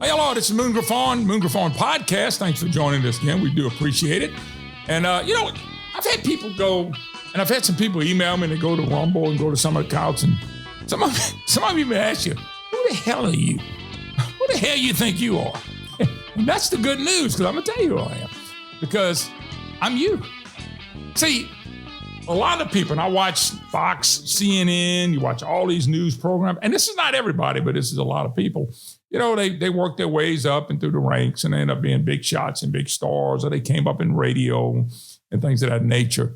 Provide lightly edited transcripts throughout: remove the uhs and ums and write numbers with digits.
Hey, hello, this is Griffon Podcast. Thanks for joining us again. We do appreciate it. And, I've had people go, and I've had some people email me and they go to Rumble and go to some of the accounts, and some of them even ask you, who the hell are you? Who the hell you think you are? And that's the good news, because I'm going to tell you who I am. Because I'm you. See, a lot of people, and I watch Fox, CNN, you watch all these news programs, and this is not everybody, but this is a lot of people. You know, they work their ways up and through the ranks and they end up being big shots and big stars, or they came up in radio and things of that nature.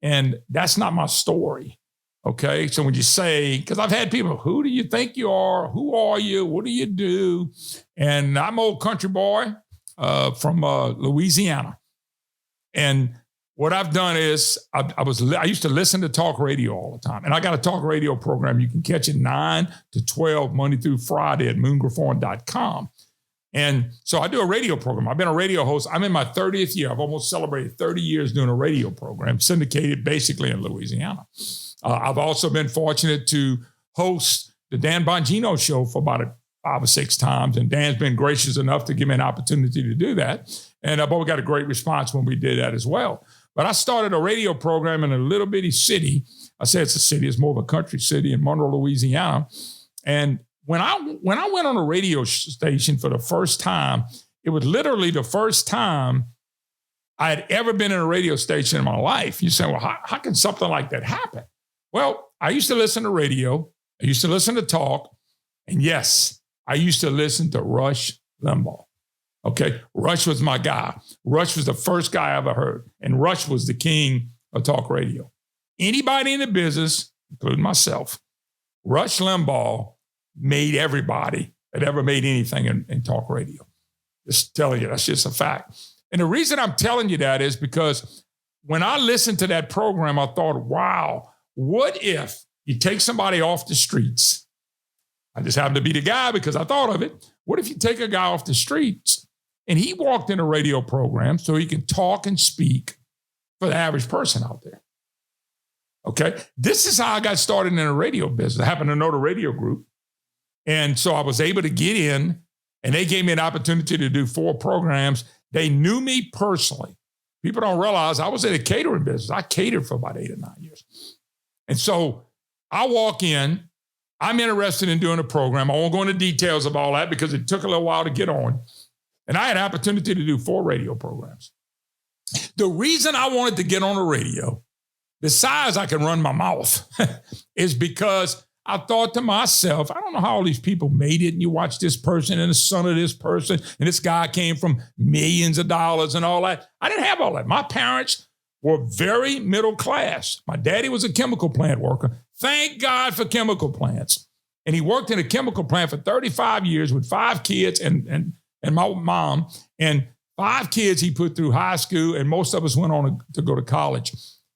And that's not my story, okay? So when you say, because I've had people, who do you think you are? Who are you? What do you do? And I'm an old country boy from Louisiana. And what I've done is I used to listen to talk radio all the time. And I got a talk radio program. You can catch it 9 to 12, Monday through Friday at moongriffon.com. And so I do a radio program. I've been a radio host. I'm in my 30th year. I've almost celebrated 30 years doing a radio program, syndicated basically in Louisiana. I've also been fortunate to host the Dan Bongino show for about 5 or 6 times. And Dan's been gracious enough to give me an opportunity to do that. And I've always got a great response when we did that as well. But I started a radio program in a little bitty city. I say it's a city, it's more of a country city in Monroe, Louisiana. And when I went on a radio station for the first time, it was literally the first time I had ever been in a radio station in my life. You say, well, how can something like that happen? Well, I used to listen to radio. I used to listen to talk. And yes, I used to listen to Rush Limbaugh. Okay, Rush was my guy. Rush was the first guy I ever heard. And Rush was the king of talk radio. Anybody in the business, including myself, Rush Limbaugh made everybody that ever made anything in talk radio. Just telling you, that's just a fact. And the reason I'm telling you that is because when I listened to that program, I thought, wow, what if you take somebody off the streets? I just happened to be the guy because I thought of it. What if you take a guy off the streets and he walked in a radio program so he can talk and speak for the average person out there? Okay. This is how I got started in the radio business. I happened to know the radio group. And so I was able to get in, and they gave me an opportunity to do 4 programs. They knew me personally. People don't realize I was in a catering business. I catered for about 8 or 9 years. And so I walk in, I'm interested in doing a program. I won't go into details of all that because it took a little while to get on. And I had an opportunity to do 4 radio programs. The reason I wanted to get on the radio, besides I can run my mouth, is because I thought to myself, I don't know how all these people made it. And you watch this person and the son of this person, and this guy came from millions of dollars and all that. I didn't have all that. My parents were very middle class. My daddy was a chemical plant worker. Thank God for chemical plants. And he worked in a chemical plant for 35 years with 5 kids and my mom, and 5 kids he put through high school, and most of us went on to go to college.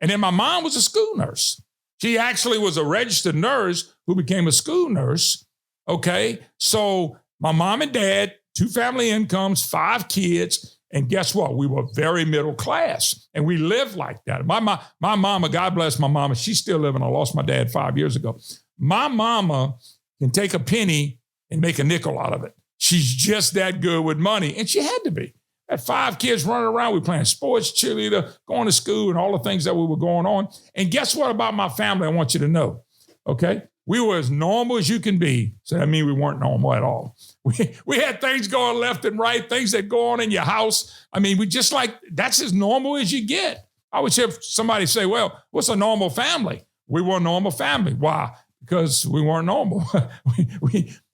And then my mom was a school nurse. She actually was a registered nurse who became a school nurse, okay? So my mom and dad, 2 family incomes, 5 kids, and guess what? We were very middle class, and we lived like that. My mama, God bless my mama, she's still living. I lost my dad 5 years ago. My mama can take a penny and make a nickel out of it. She's just that good with money, and she had to be. Had 5 kids running around. We were playing sports, cheerleader, going to school, and all the things that we were going on. And guess what about my family? I want you to know, okay? We were as normal as you can be. So that means we weren't normal at all. We had things going left and right, things that go on in your house. I mean, we just that's as normal as you get. I would hear somebody say, well, what's a normal family? We were a normal family. Why? Because we weren't normal.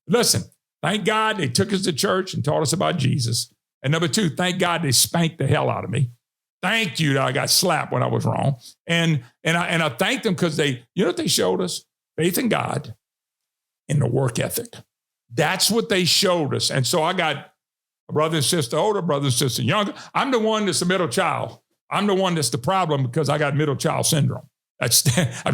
Listen, thank God they took us to church and taught us about Jesus. And number 2, thank God they spanked the hell out of me. Thank you that I got slapped when I was wrong. And I thank them because you know what they showed us? Faith in God and the work ethic. That's what they showed us. And so I got a brother and sister, older brother and sister, younger. I'm the one that's the middle child. I'm the one that's the problem because I got middle child syndrome. I'm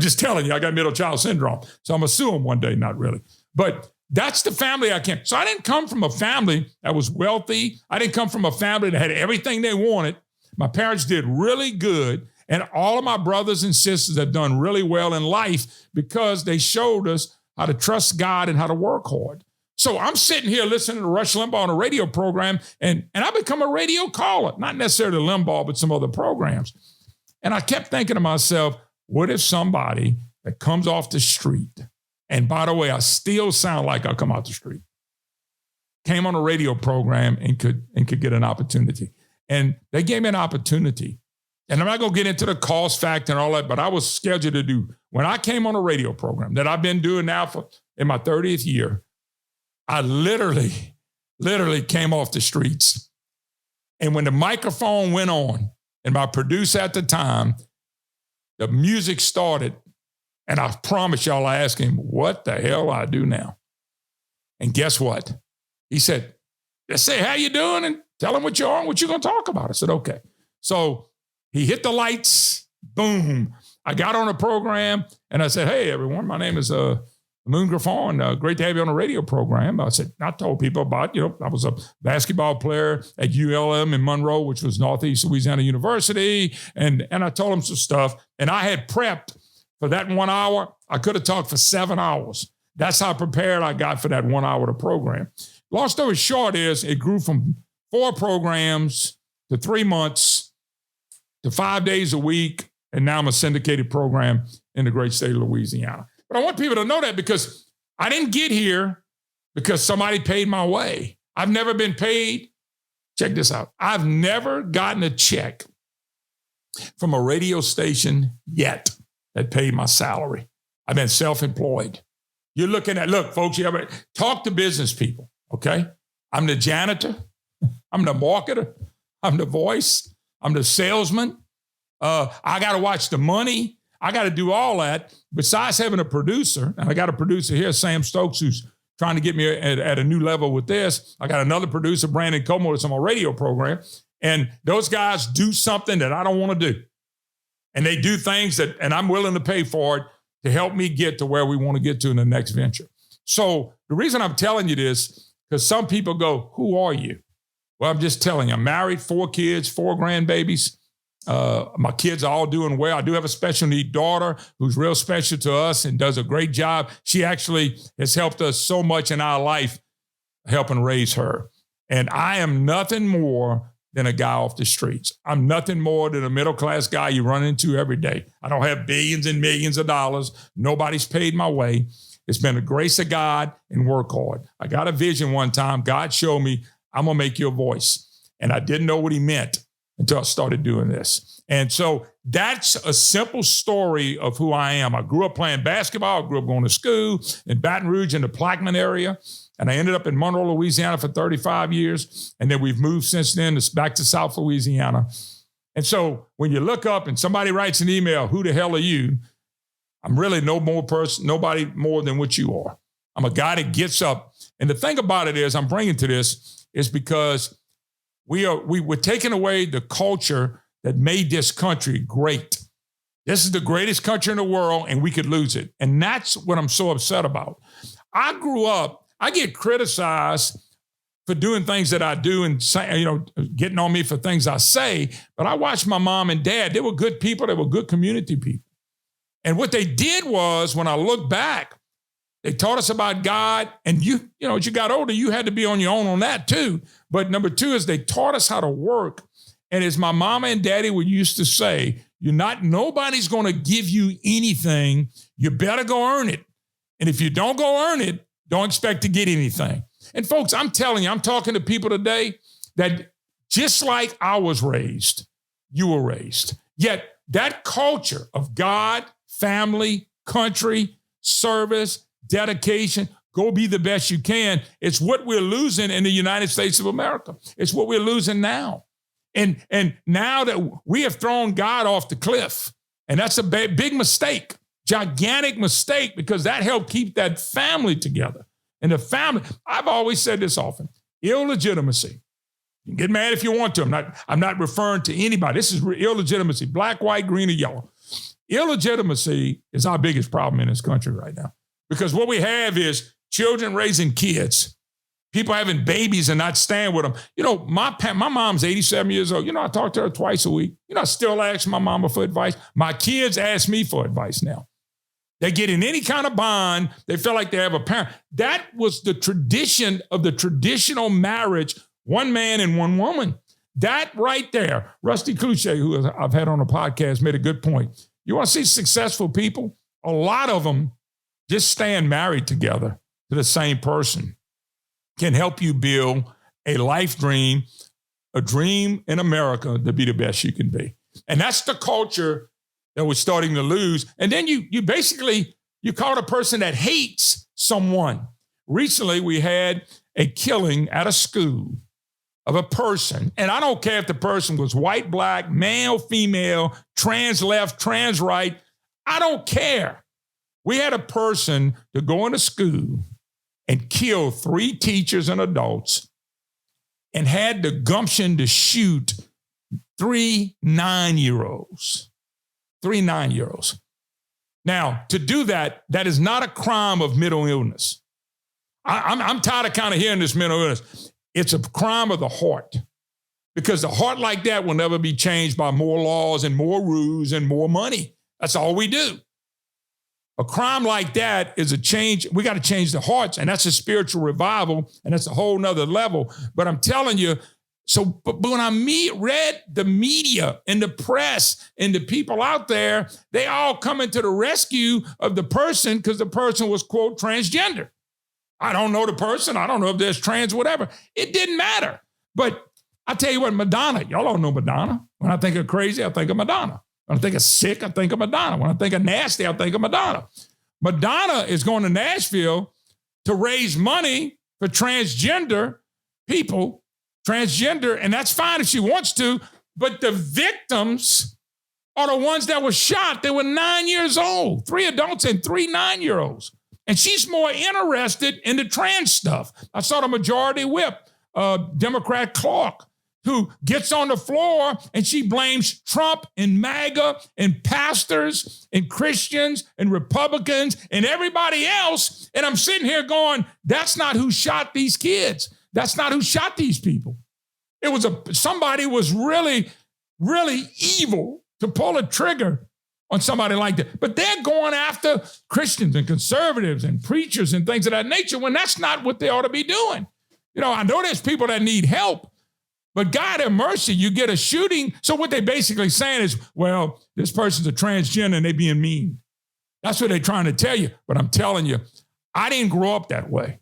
just telling you, I got middle child syndrome. So I'm going to sue them one day, not really. But that's the family I came. So I didn't come from a family that was wealthy. I didn't come from a family that had everything they wanted. My parents did really good. And all of my brothers and sisters have done really well in life because they showed us how to trust God and how to work hard. So I'm sitting here listening to Rush Limbaugh on a radio program, and I become a radio caller, not necessarily Limbaugh, but some other programs. And I kept thinking to myself, what if somebody that comes off the street, and by the way, I still sound like I come out the street, came on a radio program and could get an opportunity. And they gave me an opportunity. And I'm not going to get into the cost factor and all that, but I was scheduled to do, when I came on a radio program that I've been doing now in my 30th year, I literally came off the streets. And when the microphone went on, and my producer at the time, the music started, and I promise y'all, I asked him, what the hell I do now? And guess what? He said, just say, how you doing? And tell him what you're on, what you're going to talk about. I said, okay. So he hit the lights, boom. I got on a program, and I said, hey, everyone, my name is Moon Griffon. Great to have you on a radio program. I told people about, I was a basketball player at ULM in Monroe, which was Northeast Louisiana University. And I told them some stuff. And I had prepped for that 1 hour. I could have talked for 7 hours. That's how prepared I got for that 1 hour of the program. Long story short is it grew from 4 programs to 3 months to 5 days a week. And now I'm a syndicated program in the great state of Louisiana. But I want people to know that because I didn't get here because somebody paid my way. I've never been paid. Check this out. I've never gotten a check from a radio station yet that paid my salary. I've been self-employed. You're looking at, look, folks, you ever talk to business people, okay? I'm the janitor. I'm the marketer. I'm the voice. I'm the salesman. I got to watch the money. I got to do all that. Besides having a producer, and I got a producer here, Sam Stokes, who's trying to get me at a new level with this. I got another producer, Brandon Como, that's on my radio program. And those guys do something that I don't want to do. And they do things and I'm willing to pay for it to help me get to where we want to get to in the next venture. So the reason I'm telling you this, because some people go, who are you? Well, I'm just telling you, I'm married, 4 kids, 4 grandbabies. My kids are all doing well. I do have a special need daughter who's real special to us and does a great job. She actually has helped us so much in our life, helping raise her. And I am nothing more than a guy off the streets. I'm nothing more than a middle-class guy you run into every day. I don't have billions and millions of dollars. Nobody's paid my way. It's been the grace of God and work hard. I got a vision one time. God showed me, I'm going to make you a voice. And I didn't know what he meant until I started doing this. And so that's a simple story of who I am. I grew up playing basketball. I grew up going to school in Baton Rouge in the Plaquemine area. And I ended up in Monroe, Louisiana for 35 years. And then we've moved since then back to South Louisiana. And so when you look up and somebody writes an email, who the hell are you? I'm really nobody more than what you are. I'm a guy that gets up. And the thing about it is I'm bringing to this is because we're taking away the culture that made this country great. This is the greatest country in the world, and we could lose it. And that's what I'm so upset about. I grew up, I get criticized for doing things that I do and say, getting on me for things I say, but I watched my mom and dad. They were good people. They were good community people. And what they did was, when I look back, they taught us about God, and as you got older, you had to be on your own on that too. But number 2 is they taught us how to work. And as my mama and daddy would used to say, nobody's going to give you anything. You better go earn it. And if you don't go earn it, don't expect to get anything. And folks, I'm telling you, I'm talking to people today that just like I was raised, you were raised. Yet that culture of God, family, country, service, dedication, go be the best you can. It's what we're losing in the United States of America. It's what we're losing now. And now that we have thrown God off the cliff, and that's a big mistake, gigantic mistake, because that helped keep that family together. And the family, I've always said this often, illegitimacy. You can get mad if you want to. I'm not referring to anybody. This is illegitimacy, black, white, green, or yellow. Illegitimacy is our biggest problem in this country right now. Because what we have is children raising kids, people having babies and not staying with them. My mom's 87 years old. I talk to her twice a week. I still ask my mama for advice. My kids ask me for advice now. They get in any kind of bond. They feel like they have a parent. That was the tradition of the traditional marriage, one man and one woman. That right there, Rusty Clouche, who I've had on a podcast, made a good point. You want to see successful people? A lot of them just staying married together to the same person can help you build a life dream, a dream in America to be the best you can be. And that's the culture that we're starting to lose. And then you basically, you call a person that hates someone. Recently, we had a killing at a school of a person. And I don't care if the person was white, black, male, female, trans left, trans right. I don't care. We had a person to go into school and kill 3 teachers and adults and had the gumption to shoot 3 9-year-olds. 3 9-year-olds. Now, to do that, that is not a crime of mental illness. I'm tired of kind of hearing this mental illness. It's a crime of the heart, because the heart like that will never be changed by more laws and more rules and more money. That's all we do. A crime like that is a change. We got to change the hearts, and that's a spiritual revival, and that's a whole nother level. But I'm telling you, but when I read the media and the press and the people out there, they all coming to the rescue of the person because the person was, quote, transgender. I don't know the person. I don't know if there's trans, whatever. It didn't matter. But I tell you what, Madonna, y'all don't know Madonna. When I think of crazy, I think of Madonna. When I think of sick, I think of Madonna. When I think of nasty, I think of Madonna. Madonna is going to Nashville to raise money for transgender people. Transgender, and that's fine if she wants to, but the victims are the ones that were shot. They were 9 years old, 3 adults and 3 9-year-olds. And she's more interested in the trans stuff. I saw the majority whip, Democrat Clark, who gets on the floor and she blames Trump and MAGA and pastors and Christians and Republicans and everybody else. And I'm sitting here going, that's not who shot these kids. That's not who shot these people. It was somebody was really, really evil to pull a trigger on somebody like that. But they're going after Christians and conservatives and preachers and things of that nature when that's not what they ought to be doing. You know, I know there's people that need help, but God have mercy, you get a shooting. So what they basically saying is, well, this person's a transgender and they being mean. That's what they're trying to tell you. But I'm telling you, I didn't grow up that way.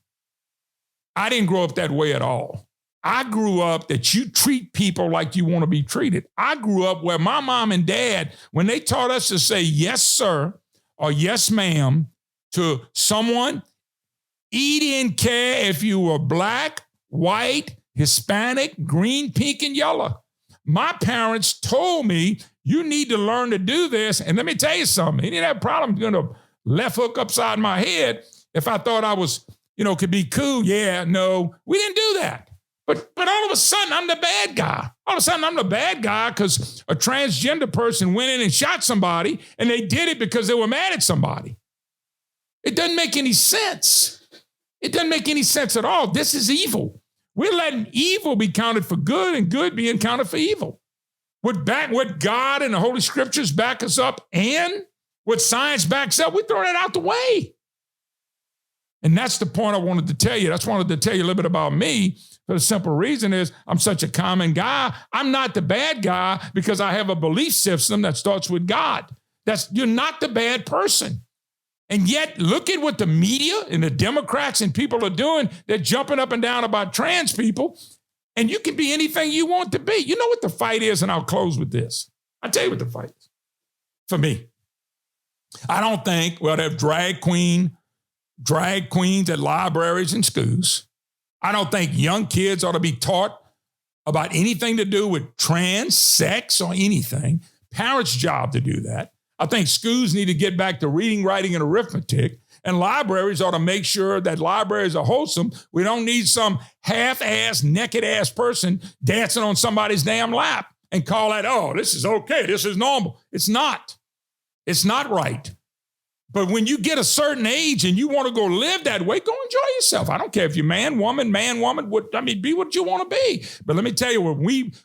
I didn't grow up that way at all. I grew up that you treat people like you want to be treated. I grew up where my mom and dad, when they taught us to say yes, sir, or yes, ma'am, to someone, he didn't care if you were black, white, Hispanic, green, pink, and yellow. My parents told me, you need to learn to do this. And let me tell you something. He didn't have a problem doing a left hook upside my head if I thought I was, could be cool. Yeah, no, we didn't do that. But all of a sudden, I'm the bad guy. All of a sudden, I'm the bad guy because a transgender person went in and shot somebody, and they did it because they were mad at somebody. It doesn't make any sense. It doesn't make any sense at all. This is evil. We're letting evil be counted for good and good being counted for evil. What God and the Holy Scriptures back us up and what science backs up, we throw that out the way. And that's the point I wanted to tell you. That's wanted to tell you a little bit about me. For the simple reason is I'm such a common guy. I'm not the bad guy because I have a belief system that starts with God. You're not the bad person. And yet, look at what the media and the Democrats and people are doing. They're jumping up and down about trans people. And you can be anything you want to be. You know what the fight is? And I'll close with this. I'll tell you what the fight is. For me, I don't think, they have drag queens at libraries and schools. I don't think young kids ought to be taught about anything to do with trans, sex, or anything. Parents' job to do that. I think schools need to get back to reading, writing, and arithmetic. And libraries ought to make sure that libraries are wholesome. We don't need some half-ass, naked-ass person dancing on somebody's damn lap and call that, oh, this is okay, this is normal. It's not. It's not right. But when you get a certain age and you want to go live that way, go enjoy yourself. I don't care if you're man, woman, be what you want to be. But let me tell you,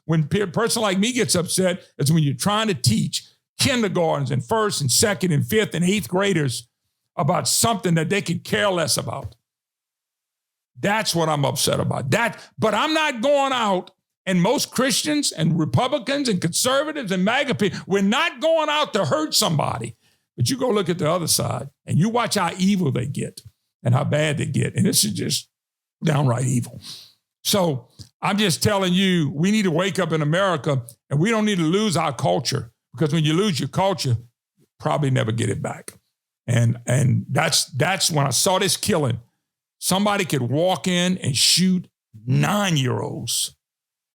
when a person like me gets upset, is when you're trying to teach kindergartens and first and second and fifth and eighth graders about something that they could care less about. That's what I'm upset about. But I'm not going out, and most Christians and Republicans and conservatives and MAGA people, we're not going out to hurt somebody. But you go look at the other side, and you watch how evil they get and how bad they get. And this is just downright evil. So I'm just telling you, we need to wake up in America, and we don't need to lose our culture, because when you lose your culture, probably never get it back. And that's when I saw this killing. Somebody could walk in and shoot 9-year-olds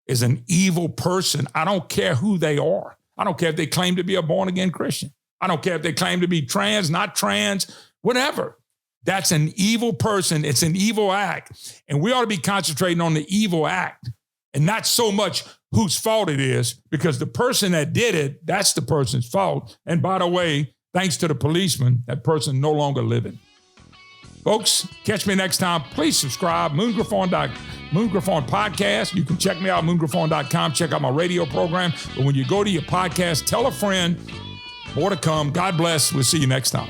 is an evil person. I don't care who they are. I don't care if they claim to be a born-again Christian. I don't care if they claim to be trans, not trans, whatever. That's an evil person. It's an evil act. And we ought to be concentrating on the evil act and not so much whose fault it is, because the person that did it, that's the person's fault. And by the way, thanks to the policeman, that person no longer living. Folks, catch me next time. Please subscribe, Moon Griffon Podcast. You can check me out, moongriffon.com. Check out my radio program. But when you go to your podcast, tell a friend. More to come. God bless. We'll see you next time.